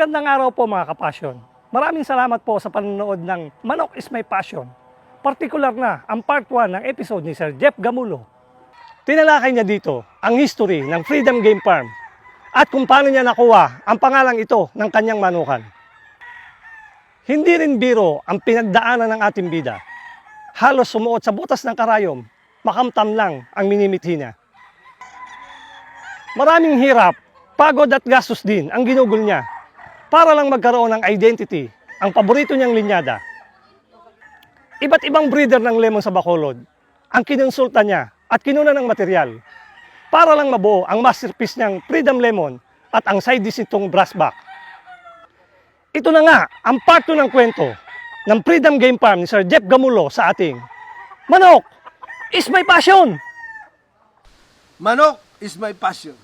Magandang araw po mga kapasyon. Maraming salamat po sa panonood ng Manok is My Passion. Partikular na ang part 1 ng episode ni Sir Jeff Gamulo. Tinalakay niya dito ang history ng Freedom Game Farm at kung paano niya nakuha ang pangalang ito ng kanyang manukan. Hindi rin biro ang pinagdaanan ng ating bida. Halos sumuot sa butas ng karayom, makamtam lang ang minimithi niya. Maraming hirap, pagod at gastos din ang ginugol niya para lang magkaroon ng identity ang paborito niyang linyada. Iba't ibang breeder ng lemon sa Bacolod ang kinonsulta niya at kinuna ng material para lang mabuo ang masterpiece niyang Freedom Lemon at ang side dish nitong Brassback. Ito na nga ang part 2 ng kwento ng Freedom Game Farm ni Sir Jeff Gamulo sa ating Manok is My Passion! Manok is my passion.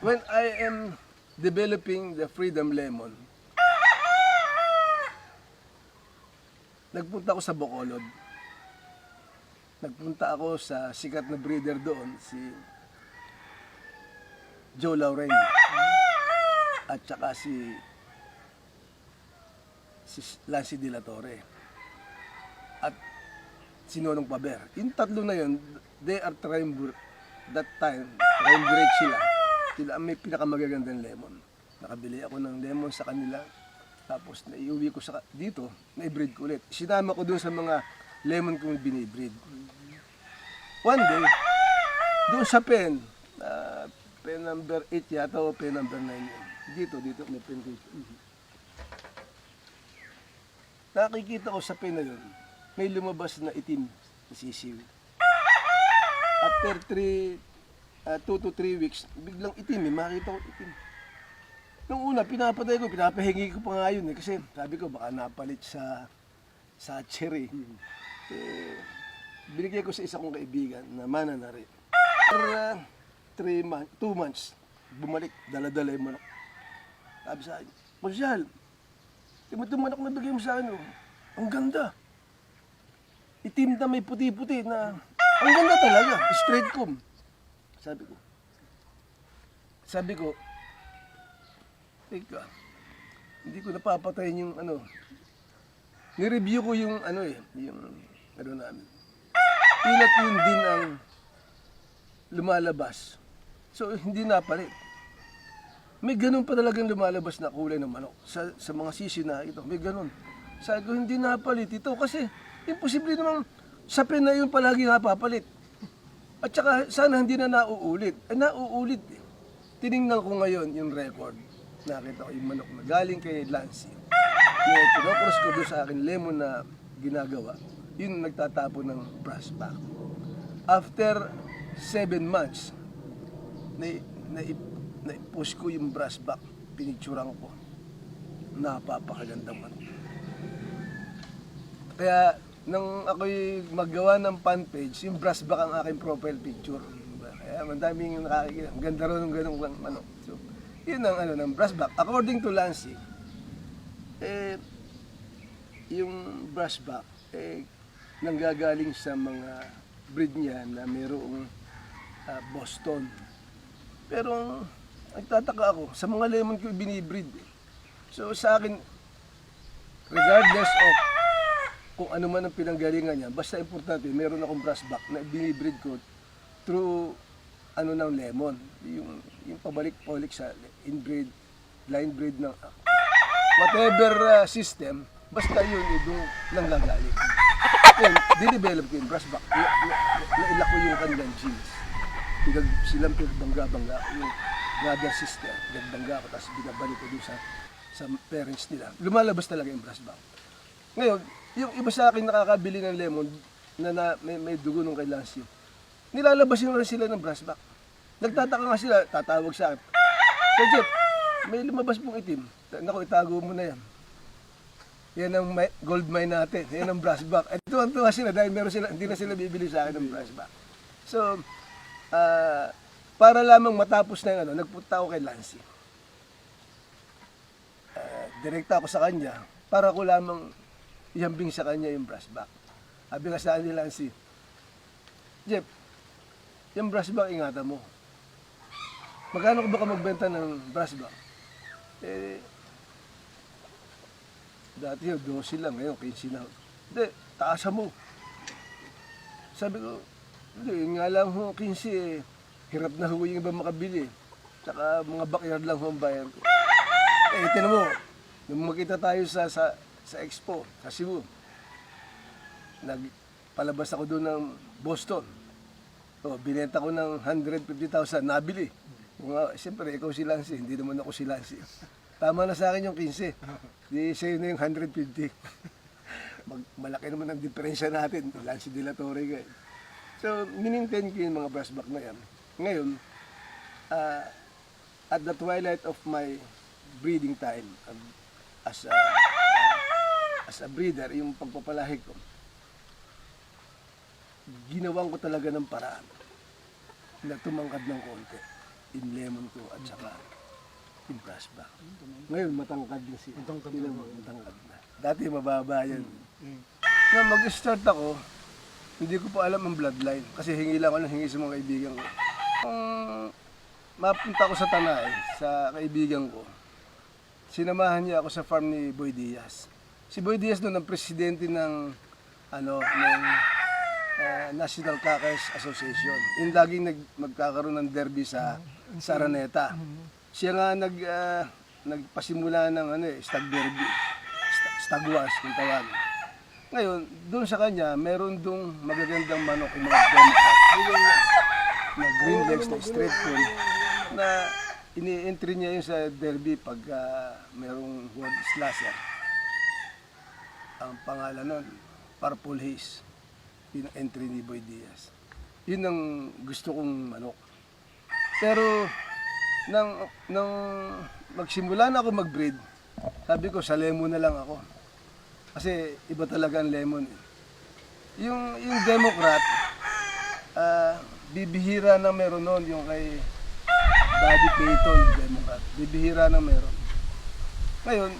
When I am developing the Freedom Lemon, nagpunta ako sa Bacolod. Nagpunta ako sa sikat na breeder doon, si Joe Lauren. At saka si Lancy De La Torre. At si Nonong Paber. Yung tatlo na yun, they are that time, triumvirate sila. Sila may pinakamagagandang lemon. Nakabili ako ng lemon sa kanila. Tapos naiuwi ko dito, na-breed ko ulit. Sinama ko dun sa mga lemon kong binibreed. One day, doon sa pen number 8 yata o pen number 9 yun. Dito, may pen dito. Nakikita ko sa pen na yun, may lumabas na itim na sisiw. After 2 to 3 weeks, biglang itim makita ko itim. Nung una, pinapatay ko, pinapahingi ko pa nga yun kasi sabi ko baka napalit sa cherry. Binigay ko sa isa kong kaibigan na mananari. After 2 months, bumalik, dala-dala yung manok. Sabi sa akin, Marshal, itong manok na bigay mo sa akin, ang ganda. Itim na may puti-puti na, ang ganda talaga, straight comb. Sabi ko, teka, hindi ko napapatayin yung ni-review ko yung namin. Ilat yun din ang lumalabas. So, hindi napalit. May ganun pa talagang lumalabas na kulay ng manok. Sa mga sisi na ito, may ganun. Sabi ko, hindi napalit ito kasi imposible namang sa pen na yun palagi napapalit. At saka sana hindi na nauulit. Nauulit. Tinignan ko ngayon yung record. Nakita ko yung manok na galing kay Lancy. Yung pinocross ko doon sa akin lemon na ginagawa. Yun nagtatapo ng Brassback. After 7 months, na-push ko yung Brassback. Pinicturan ko. Napapakagandang manok. Kaya nang ako'y maggawa ng fan page, yung Brassback ang aking profile picture. Kaya mandaming nakakikita. Ang ganda rin ng ganong manok. So, yun ang ng Brassback. According to Lancy, yung Brassback, nanggagaling sa mga breed niya na mayroong Boston. Pero, nagtataka ako, sa mga lemon ko binibreed. So, sa akin, regardless of kung ano man ang pinanggalingan niya, basta importante, meron akong Brassback na binibreed ko through ng lemon. Yung pabalik-palik sa inbreed, line breed ng whatever system, basta yun, doon lang gagaling. Then, dinevelop ko yung Brassback. Nailak ko yung kanilang genes. Silang pinagbangga-bangga yung brother sister. Nagbangga ko, tapos binabalik ko doon sa sa parents nila, lumalabas talaga yung brass back. Ngayon, yung iba sa akin nakakabili ng lemon na may dugo nung kay Lancio, nilalabas yun rin sila ng brass back. Nagtataka nga sila, tatawag sa akin, Sir Jeff, may lumabas pong itim. Naku, itago mo na yan. Yan ang gold mine natin. Yan ang brass back. At tuwa sila dahil hindi na sila bibili sa akin ng brass back. So, para lamang matapos na yung nagpunta ako kay Lancy. Direkta ako sa kanya para ko lamang ihambing sa kanya yung brass back. Sabi nga sa akin ni Lancy, Jeff, yung brass back ingatan mo. Magkano ko baka magbenta ng brass back? Dati yun, 12 lang, ngayon 15 na. Hindi, taasan mo. Sabi ko, hindi, yun nga lang ho, 15 hirap na ho yung iba makabili. Tsaka mga backyard lang ho ang bayan ko. Tinan mo, nung makita tayo sa expo, sa Cebu, nagpalabas ako doon ng Boston. Binenta ko ng 150,000, nabili. Siyempre, ikaw si Lancy, hindi naman ako si Lancy. Tama na sa akin yung 15. Di sa'yo na yung 150. Malaki naman ang diferensya natin. Lancy de la Torre ka. So, minintain ko yung mga brass back na yan. Ngayon, at the twilight of my breeding time, as a breeder, yung pagpapalahi ko, ginawan ko talaga ng paraan na tumangkad ng konti in lemon ko at saka in brass back. Ngayon, matangkad na siya. Matangkad na. Dati mababa yan. Na mag-start ako, hindi ko pa alam ang bloodline. Kasi hingi lang ako ng hingi sa mga kaibigan ko. Kung mapunta ko sa Tanay, sa kaibigan ko, sinamahan niya ako sa farm ni Boy Diaz. Si Boy Diaz noon ang presidente ng National Caucus Association. Yung laging magkakaroon ng derby sa Araneta. Siya nga nagpasimula ng stag derby, stag wars kung tawag. Ngayon, doon sa kanya, meron dong magagandang manok yung mga Democrat. Na green legs, na straight bull, na ini-entry niya yun sa derby pag merong word slasher. Ang pangalan nun, Purple Haze. Yun ang entry ni Boy Diaz. Yun ang gusto kong manok. Pero, nang magsimula na ako mag-breed, sabi ko, sa lemon na lang ako. Kasi iba talaga ang lemon. Yung Democrat, bibihira na meron nun, yung kay Buddy Payton, Democrat. Bibihira na meron. Ngayon,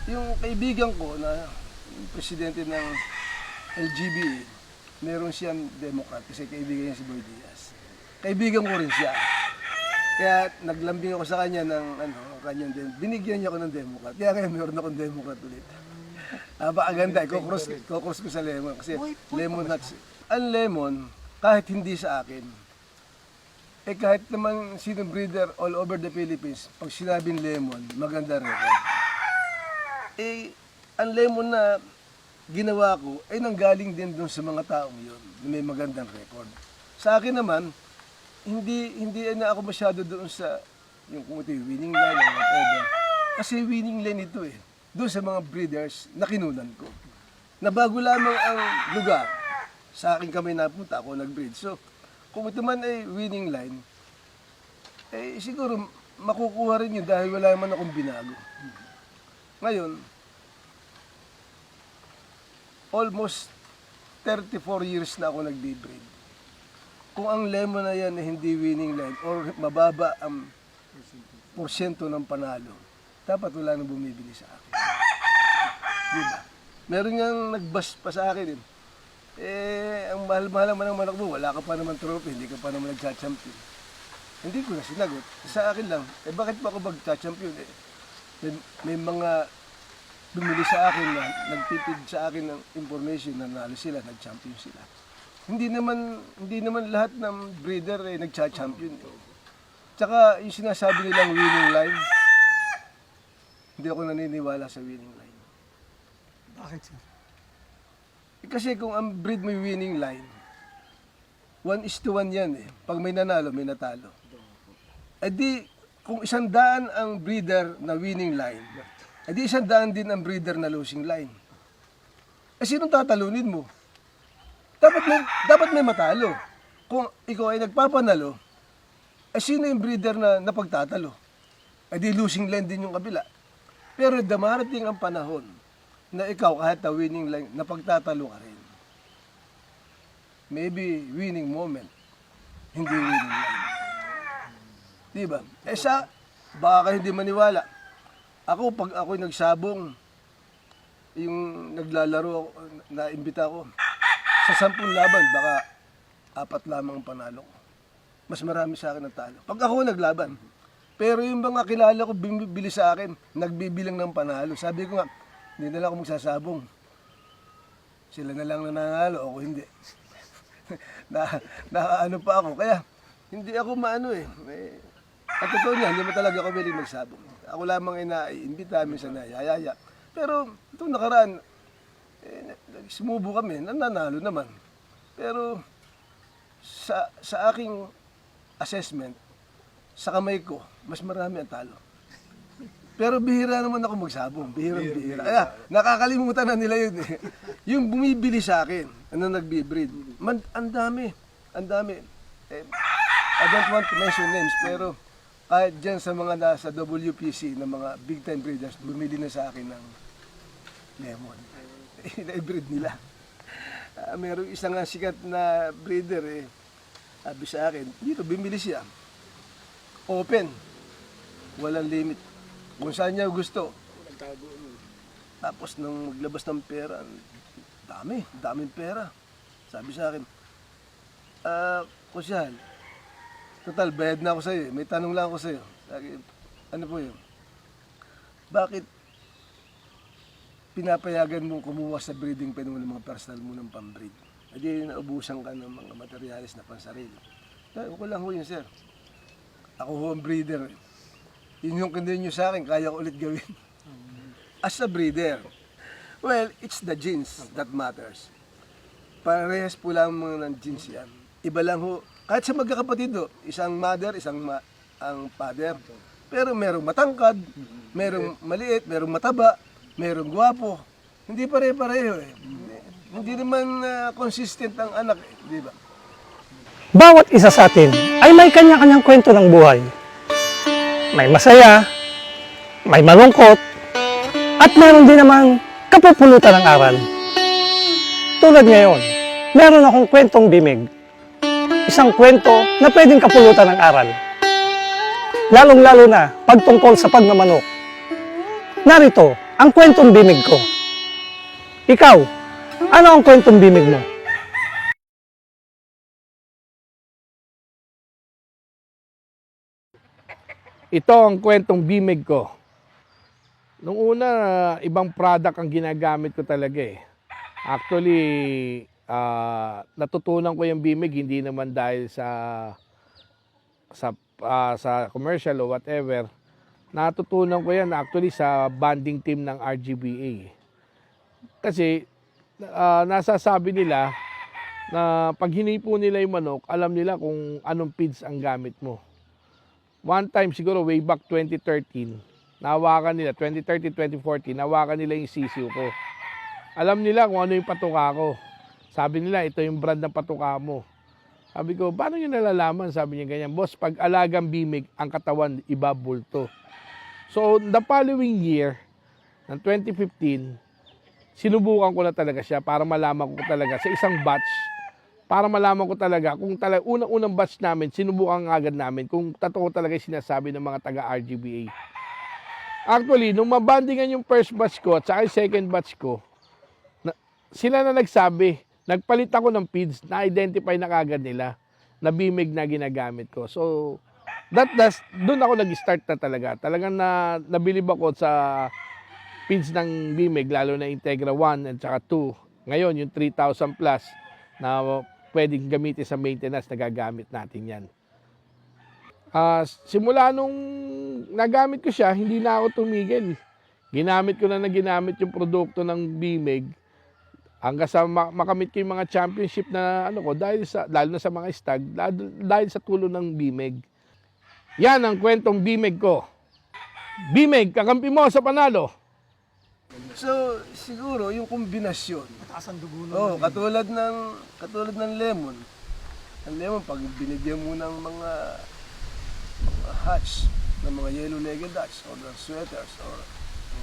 yung kaibigan ko na yung presidente ng LGB, meron siyang Democrat kasi kaibigan niya si Boy Diaz. Kaibigan ko rin siya. Kaya naglambing ako sa kanya ng kanyang binigyan niya ako ng Democrat. Kaya meron akong Democrat ulit. Ganda, i-cross ko sa lemon kasi lemon nuts. Ang lemon, kahit hindi sa akin, kahit naman sino breeder all over the Philippines, pag sinabing lemon, maganda record. Ang lemon na ginawa ko ay nanggaling din doon sa mga taong yun na may magandang record. Sa akin naman, hindi na ako masyado doon sa yung kung ito yung winning line or whatever. Kasi winning line ito doon sa mga breeders na kinunan ko. Na bago lamang ang lugar, sa akin kami napunta, ako nag-breed. So, kung ito man ay winning line, siguro makukuha rin yun dahil wala naman akong binago. Ngayon, almost 34 years na ako nagbe-breed. Kung ang lemon na yan ay hindi winning line or mababa ang porsyento ng panalo, dapat wala nang bumibili sa akin. Diba? Meron nga nag-bust pa sa akin. Ang mahal-mahal naman ang manok mo, wala ka pa naman trophy, hindi ka pa naman nagcha-champion. Hindi ko na sinagot. Sa akin lang, bakit pa ako mag-champion? May mga bumili sa akin na nagtipid sa akin ng information na nalo sila, nag-champion sila. Hindi naman lahat ng breeder nagcha-champion. Tsaka yung sinasabi nilang winning line, hindi ako naniniwala sa winning line. Bakit, sir? Kasi kung ang breed may winning line, 1:1 yan Pag may nanalo, may natalo. Di, kung 100 ang breeder na winning line, di 100 din ang breeder na losing line. Sinong tatalunin mo? Dapat may matalo. Kung ikaw ay nagpapanalo, sino yung breeder na napagtatalo? Di losing line din yung kabila. Pero dumarating ang panahon na ikaw kahit na winning line, napagtatalo ka rin. Maybe winning moment, hindi winning line. Diba? Baka kayo hindi maniwala. Pag ako'y nagsabong, yung naglalaro ako, naimbita ko, sa 10 laban, baka 4 lamang ang panalo ko. Mas marami sa akin ang talo. Pag ako naglaban. Pero yung mga kilala ko, bumibili sa akin, nagbibilang ng panalo. Sabi ko nga, hindi na lang ako magsasabong. Sila na lang nanalo, ako hindi. Ano pa ako. Kaya, hindi ako At totoo niya, hindi mo talaga ako willing magsabong. Ako lamang ay naiimbita, minsan nayayaya. Pero itong nakaraan, sumubo kami, nananalo naman. Pero sa aking assessment, sa kamay ko, mas marami ang talo. Pero bihira naman ako magsabong, bihira. Kaya nakakalimutan na nila yun eh. Yung bumibili sa akin, nagbibreed, ang dami. I don't want to mention names, pero kahit dyan sa mga nasa WPC na mga big time breeders, bumili na sa akin ng lemon. Na-breed nila. Merong isang sikat na breeder sabi sa akin, dito bumili siya. Open. Walang limit. Kung saan niya gusto. Tapos nung maglabas ng pera, daming pera. Sabi sa akin, Kusyal, total, bayad na ako sa'yo. May tanong lang ako sa'yo. Ano po yun? Bakit pinapayagan mo kumuha sa breeding pen mo ng mga personal mo ng pambreed? Hindi naubusan ka ng mga materialis na pansarili. Ako lang ho yun, sir. Ako ho ang breeder. Yun yung continue sa akin, kaya ko ulit gawin. As a breeder, well, it's the genes that matters. Parehas po lang mga ng genes yan. Iba lang ho, kahit sa magkakapatid ho, isang mother, ang father. Pero merong matangkad, merong maliit, merong mataba, merong gwapo. Hindi pare-pareho eh. Hindi naman consistent ang anak, di ba? Bawat isa sa atin ay may kanya-kanyang kwento ng buhay. May masaya, may malungkot, at mayroon din namang kapupulutan ng aral. Tulad ngayon, meron akong kwentong bimig. Isang kwento na pwedeng kapulutan ng aral. Lalong-lalo na pagtungkol sa pagmamanok. Narito ang kwentong bimig ko. Ikaw, ano ang kwentong bimig mo? Ito ang kwentong bimig ko. Nung una, ibang product ang ginagamit ko talaga eh. Actually, natutunan ko yung bimig hindi naman dahil sa commercial o whatever. Natutunan ko yan actually sa banding team ng RGBA. Kasi nasasabi nila na pag hinipo nila yung manok, alam nila kung anong feeds ang gamit mo. One time siguro way back 2013, nahawakan nila, 2013, 2014, nahawakan nila yung sisiw ko. Alam nila kung ano yung patuka ko. Sabi nila, ito yung brand ng patuka mo. Sabi ko, paano nyo nalalaman? Sabi niya ganyan, boss, pag alagang bimig, ang katawan, iba bulto. So, the following year, ng 2015, sinubukan ko na talaga siya para malaman ko talaga sa isang batch, para malaman ko talaga kung unang-unang batch namin, sinubukan agad namin kung totoo talaga yung sinasabi ng mga taga-RGBA. Actually, nung mabandingan yung first batch ko at saka yung second batch ko, sila na nagsabi, nagpalit ako ng feeds, na-identify na kagad nila na bimig na ginagamit ko. So, doon ako nag-start na talaga. Talagang nabilib ako sa feeds ng bimig, lalo na Integra 1 at saka 2. Ngayon, yung 3,000 plus na pwedeng gamitin sa maintenance, nagagamit natin yan. Simula nung nagamit ko siya, hindi na ako tumigil. Ginamit ko na ginamit yung produkto ng bimig hanggang sa makamit ko yung mga championship na lalo na sa mga stag, dahil sa tulong ng bimig. Yan ang kwentong bimig ko. Bimig, kakampi mo sa panalo. So, siguro yung kombinasyon. Mataas ang dugo Oh, katulad ng lemon. Ang lemon, pag binigyan mo ng mga hats, ng mga yellow-legged hats, or ng sweaters, or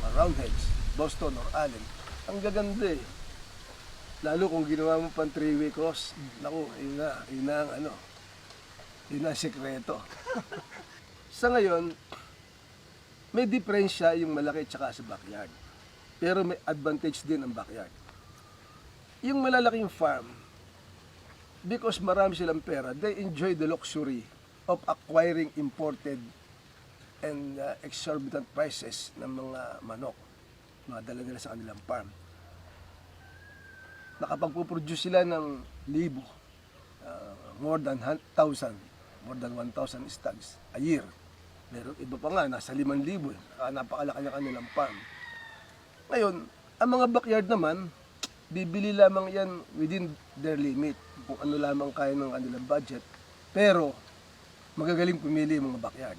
mga roundheads, Boston or Allen, ang gaganda eh. Lalo kung ginawa mo pang three-way cross, naku, yun na ang ano, yun na ang sekreto. Sa ngayon, may diferensya yung malaki tsaka sa backyard. Pero may advantage din ang backyard. Yung malalaking farm, because marami silang pera, they enjoy the luxury of acquiring imported and exorbitant prices ng mga manok. Mga dala nila sa kanilang farm. Nakapagpuproduce sila ng libo, more than 1,000 stags a year. Meron iba pa nga, nasa 5,000. Napakalaki ng kanilang farm. Ngayon, ang mga backyard naman, bibili lamang yan within their limit, kung ano lamang kaya ng kanilang budget. Pero, magagaling pumili yung mga backyard.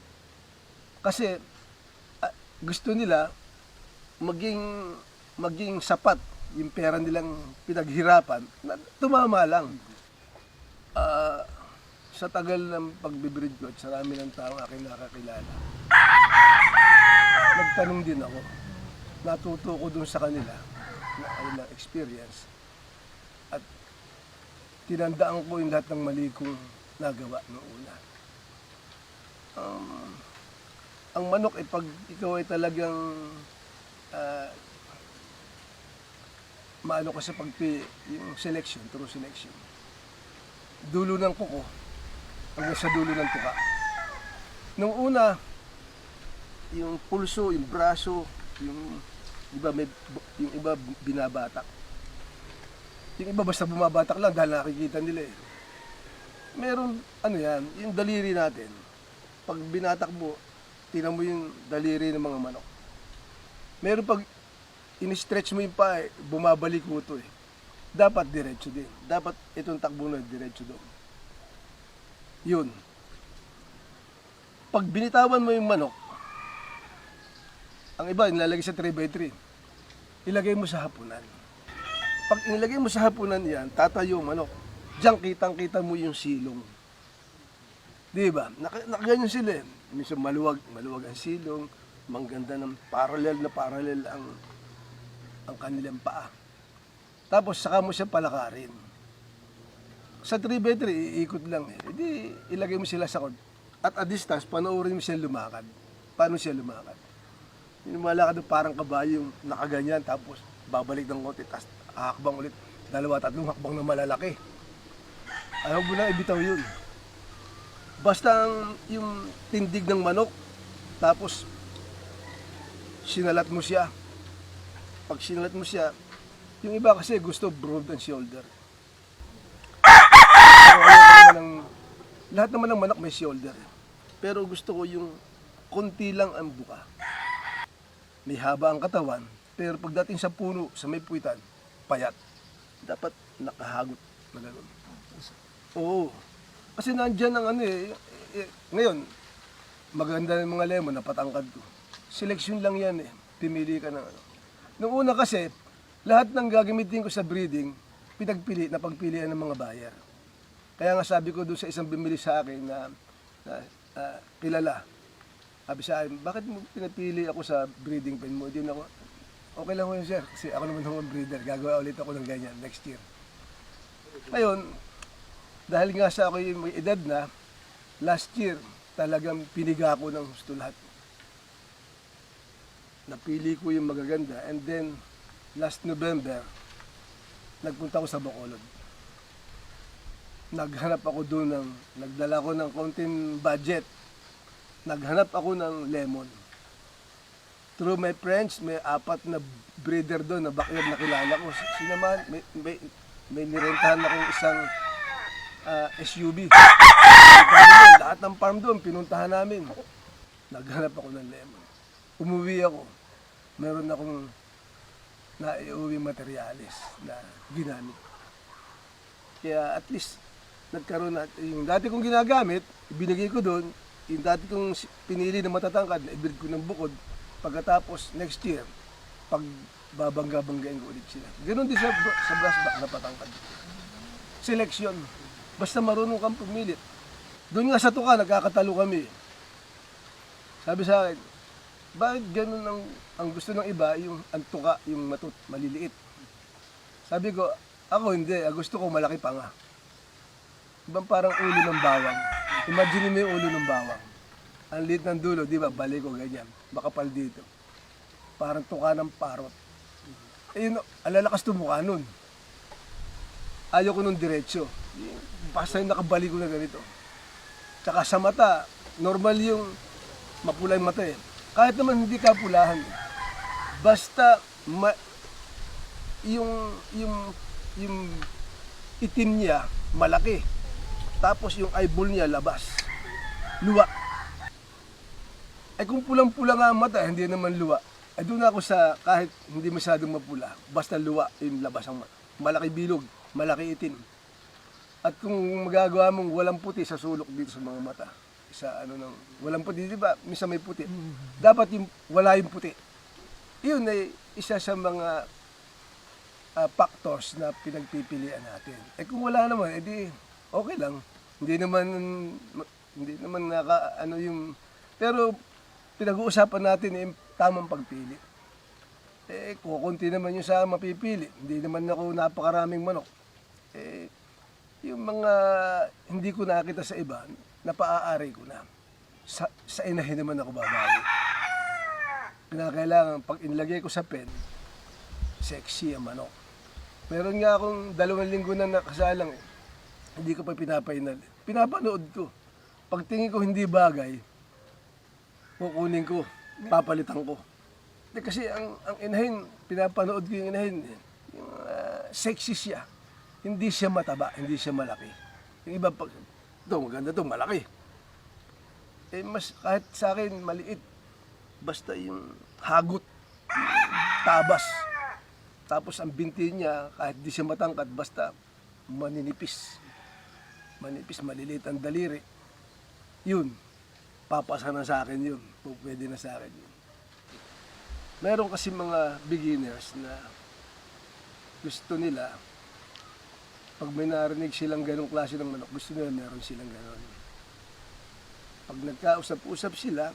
Kasi, gusto nila maging sapat yung pera nilang pinaghirapan na tumama lang. Sa tagal ng pagbibreed ko at sa rami ng taong aking nakakilala, nagtanong din ako. Natuto ko dun sa kanila na kanilang experience at tinandaan ko yung lahat ng mali kong nagawa noong una. Ang manok ay pag ikaw ay talagang maano ka sa yung selection, true selection. Dulo ng kuko hanggang sa dulo ng tuka. Nung una, yung pulso, yung braso, yung iba binabatak. Yung iba basta bumabatak lang dahil nakikita nila eh. Meron, yung daliri natin. Pag binatak mo, tinan mo yung daliri ng mga manok. Meron pag in-stretch mo yung pa, bumabalik mo ito eh. Dapat diretso din. Dapat itong takbo na diretso doon. Yun. Pag binitawan mo yung manok, ang iba nilalagay sa 3x3. Ilagay mo sa hapunan. Pag inilagay mo sa hapunan yan, tatayo yung manok. Diyan kitang-kita mo yung silong. Di ba? Nakaganyan sila eh. Minsan maluwag ang silong, mangganda ng parallel ang kanilang paa. Tapos saka mo siya palakarin. Sa 3x3, iikot lang eh. Hindi, ilagay mo sila sa kod. At a distance, panoorin mo siya lumakad. Paano siya lumakad? Yung malakad parang kabayo yung nakaganyan, tapos babalik ng konti, tapos hakbang ulit. 2-3 hakbang na malalaki. Ayaw mo na ibitaw yun. Basta yung tindig ng manok, tapos sinalat mo siya. Pag sinalat mo siya, yung iba kasi gusto broad and shoulder. Lahat naman ng manok may shoulder. Pero gusto ko yung konti lang ang buka. May haba ang katawan, pero pagdating sa puno, sa may puwitan, payat. Dapat nakahagot na gano'n. Oo. Kasi nandyan ang ngayon, maganda ng mga lemon na patangkad ko. Selection lang yan eh. Pimili ka ng ano. Noong una kasi, lahat ng gagamitin ko sa breeding, napagpilian ng mga buyer. Kaya nga sabi ko doon sa isang bumili sa akin na kilala, sabi sa akin, bakit mo pinapili ako sa breeding pen mo? Hindi ako, okay lang ko yun sir, kasi ako naman ang breeder, gagawa ulit ako ng ganyan next year. Ngayon, dahil nga sa ako yung may edad na, last year, talagang piniga ko ng gusto lahat. Napili ko yung magaganda, and then, last November, nagpunta ako sa Bacolod. Naghanap ako doon nagdala ko ng konting budget. Naghanap ako ng lemon. Through my friends, may 4 na breeder doon na backyard na kilala ko. Sinaman, may nirentahan akong isang SUV. Lahat ng farm doon, pinuntahan namin. Naghanap ako ng lemon. Umuwi ako. Meron akong naiuwi materyales na ginamit. Kaya at least, nagkaroon na, yung dati kong ginagamit, ibinigay ko doon, yung dati kong pinili na matatangkad, na ibrid ko ng bukod, pagkatapos next year, pag babangga-banggain ko ulit sila. Ganun din sa brass back na patangkad. Selection. Basta marunong kang pumilit. Doon nga sa tuka, nagkakatalo kami. Sabi sa akin, bakit ganun ang gusto ng iba, yung ang tuka, yung maliliit. Sabi ko, ako hindi, gusto ko malaki pa nga. Ibang parang ulo ng bawang. Imagine mo yung ulo ng bawang. Ang liit ng dulo, di ba? Balik ko ganyan. Makapal dito. Parang tuka ng parot. Eh, alalakas tumukha nun. Ayaw ko nung diretsyo. Basta yung nakabalik ko na ganito. Tsaka sa mata, normal yung mapula yung mata eh. Kahit naman hindi ka pulahan. Basta yung itim niya malaki. Tapos yung eyeball niya labas. Luwa. Eh kung pulang-pula nga ang mata, hindi naman luwa. Eh doon ako sa kahit hindi masyadong mapula. Basta luwa yung labas ang mata. Malaki bilog, malaki itim. At kung magagawa mong walang puti sa sulok dito sa mga mata. Sa walang puti, di ba? Misa may puti. Dapat yung wala yung puti. Yun ay isa sa mga factors na pinagpipilian natin. Eh kung wala naman, edi okay lang. Hindi naman pero pinag-uusapan natin yung tamang pagpili. Eh kukunti naman yung sa mapipili. Hindi naman ako napakaraming manok. Eh yung mga hindi ko nakita sa iba, napaaari ko na. Sa inahin naman ako babawi. Kailangan pag inilagay ko sa pen, sexy ang manok. Meron nga akong 2 linggo na nakasalang eh. Hindi ko pa pinapainal. Pinapanood ko. Pag tingin ko hindi bagay, kukunin ko, papalitan ko. Kasi ang inahin, pinapanood ko yung inahin, yung sexy siya. Hindi siya mataba, hindi siya malaki. Yung iba, ito maganda ito, malaki. Eh mas kahit sa akin maliit, basta yung hagot, tabas. Tapos ang binti niya, kahit di siya matangkad, basta maninipis. Manipis, maliliit ang daliri. Yun, papasa na sa akin yun. Pwede na sa akin yun. Meron kasi mga beginners na gusto nila, pag may narinig silang ganong klase ng manok, gusto nila meron silang ganon. Pag nagkausap-usap sila,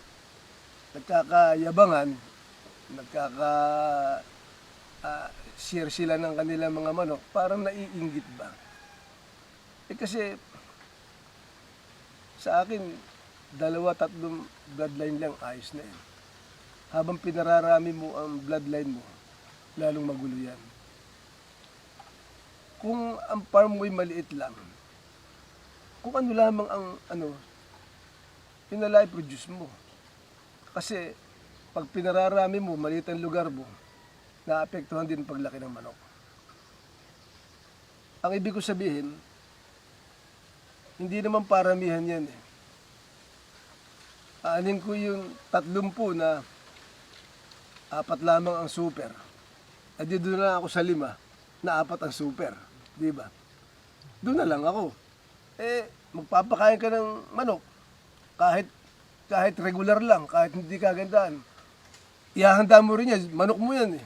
nagkakayabangan, share sila ng kanilang mga manok, parang naiinggit ba? Eh kasi, sa akin, 2-3 bloodline lang, ayos na yan. Habang pinararami mo ang bloodline mo, lalong magulo yan. Kung ang farm mo'y maliit lang, kung ano lamang ang pinala-produce mo. Kasi pag pinararami mo, maliit ang lugar mo, naapektuhan din paglaki ng manok. Ang ibig ko sabihin, hindi naman paramihan yan eh. Aanin ko yung 30 na 4 lamang ang super. At doon na ako sa 5 na 4 ang super. Di ba? Doon na lang ako. Eh, magpapakain ka ng manok. Kahit regular lang, kahit hindi kagandaan. Ihahanda mo rin yan, manok mo yan eh.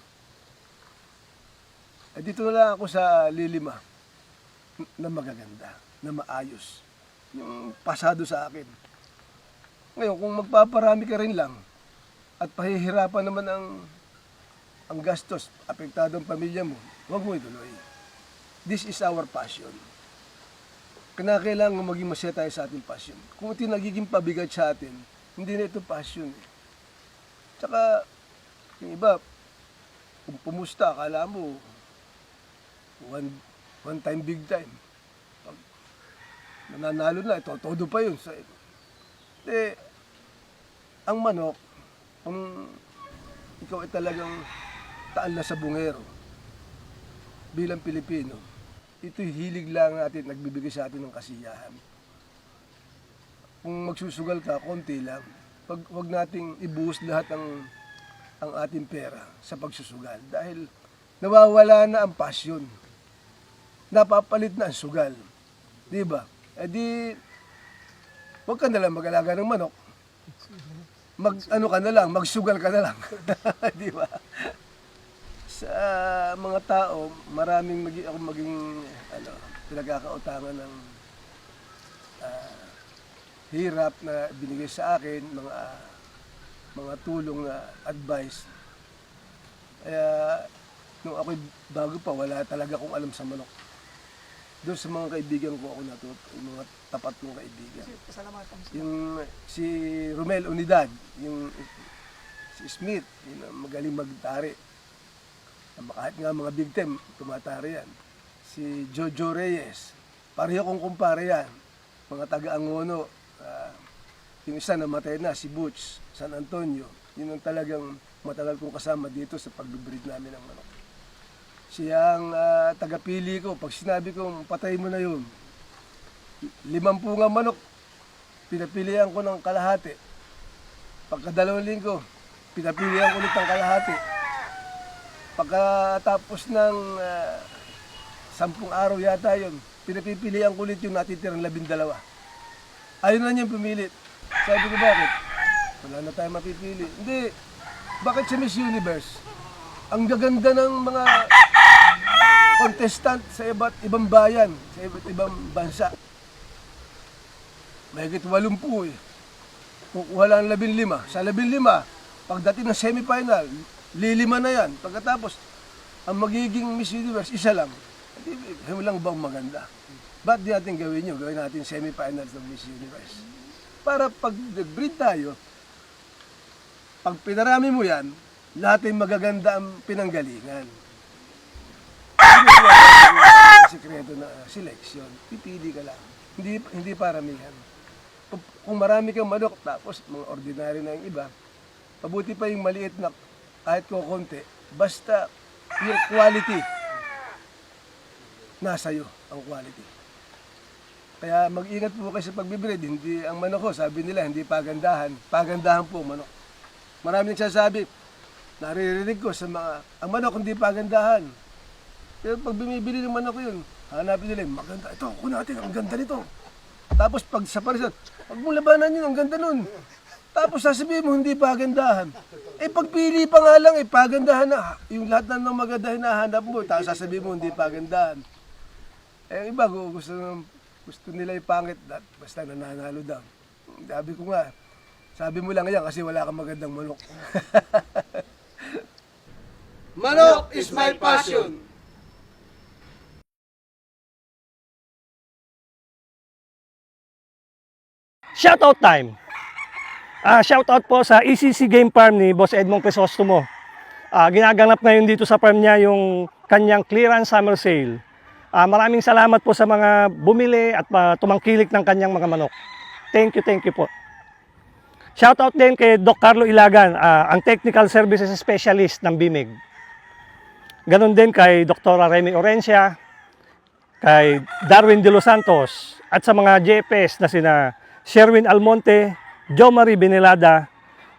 Eh, dito na lang ako sa 5 na magaganda, na maayos. Yung pasado sa akin. Ngayon, kung magpaparami ka rin lang, at pahihirapan naman ang gastos, apektado ang pamilya mo, huwag mo ituloy. This is our passion. Kailangan maging masaya tayo sa ating passion. Kung ito nagiging pabigat sa atin, hindi na ito passion. Tsaka, yung iba, kung pumusta, akala mo, one time, big time. Pag nananalo na, ito, todo pa yun. Ang manok, kung ikaw ay talagang taal na sa bungero, bilang Pilipino, ito'y hilig lang natin, nagbibigay sa atin ng kasiyahan. Kung magsusugal ka, konti lang. Wag nating ibuhos lahat ang ating pera sa pagsusugal. Dahil nawawala na ang passion. Napapalit na ang sugal. Di ba? E di, wag ka na lang mag-alaga ng manok. Magsugal ka na lang. Di ba? sa mga tao, maraming ako maging pinagkakautangan ng hirap na binigay sa akin, mga tulong na advice. Kaya nung ako'y bago pa, wala talaga akong alam sa manok. Doon sa mga kaibigan ko ako natuto, yung mga tapat kong kaibigan. Yung si Romel Unidad, yung si Smith, yung magaling magtari. Kahit nga mga big time, tumatari yan. Si Jojo Reyes, pareho kong kumpare yan. Mga taga-Angono, yung isa namatay na, si Butch, San Antonio. Yun ang talagang matagal kong kasama dito sa pag-breed namin ng manok. Siya ang tagapili ko. Pag sinabi kong patay mo na yun, 50 nga manok, pinapilihan ko ng kalahati. Pagka 2 linggo, pinapilihan ko ulit ng kalahati. Pagkatapos ng 10 araw yata yun, pinapipilihan ko ulit yung natitirang 12. Ayun na niyang pumilit. Sabi ko, bakit? Wala na tayo mapipili. Hindi. Bakit sa Miss Universe? Ang gaganda ng mga contestant sa iba't ibang bayan, sa iba't ibang bansa. Mahigit 80 eh. Kukuha lang 15. Sa 15, pagdating ng semifinal, 5 na yan. Pagkatapos, ang magiging Miss Universe, isa lang. Hindi lang bang maganda? Ba't di natin gawin yun? Gawin natin semifinals ng Miss Universe. Para pag breed tayo, pag pinarami mo yan, lahat ay magaganda ang pinanggalingan. Sikreto na selection, pipili ka lang. Hindi paramihan. Kung marami kang manok, tapos mga ordinary na yung iba, mabuti pa yung maliit na kahit kukunti, basta yung quality, nasa iyo ang quality. Kaya mag-ingat po kayo sa pagbibreed. Hindi ang manok ko, sabi nila, hindi pagandahan. Pagandahan po manok. Maraming nagsasabi, naririnig ko sa mga, ang manok hindi pagandahan. Pero pag bumibili ng manok yun, hanapin nila, maganda ito, kunin natin, ang ganda nito. Tapos pag sa parisan, pag mong labanan yun, ang ganda nun. Tapos sasabihin mo, hindi pagandahan. Pagpili pa nga lang, pagandahan na. Yung lahat na ng maganda hinahanap mo, tapos sasabihin mo, hindi pagandahan. Iba, gusto nila yung pangit, basta nananalo daw. Sabi ko nga, sabi mo lang yan kasi wala kang magandang manok. Manok is my passion. Shoutout time! Shoutout po sa ECC Game Farm ni Boss Edmond Crisostomo. Ginaganap ngayon dito sa farm niya yung kanyang clearance summer sale. Maraming salamat po sa mga bumili at tumangkilik ng kanyang mga manok. Thank you po. Shoutout din kay Doc Carlo Ilagan, ang Technical Services Specialist ng BIMIG. Ganon din kay Dr. Remy Orencia, kay Darwin De Los Santos, at sa mga JPS na sina Sherwin Almonte, Jo Marie Benelada,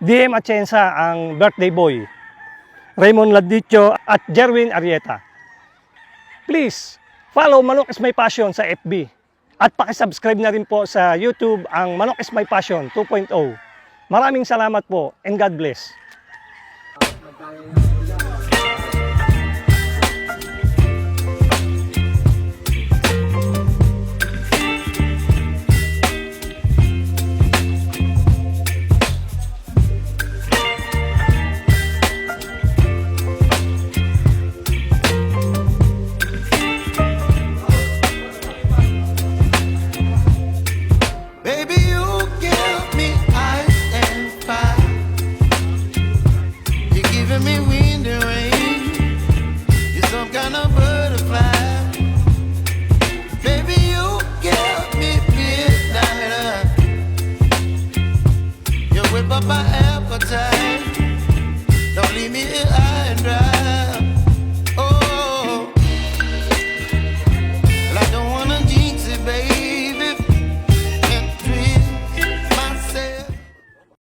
DM Atienza ang birthday boy, Raymond Ladicho at Jerwin Arieta. Please, follow Manok is my passion sa FB at pakisubscribe na rin po sa YouTube ang Manok is my passion 2.0. Maraming salamat po and God bless.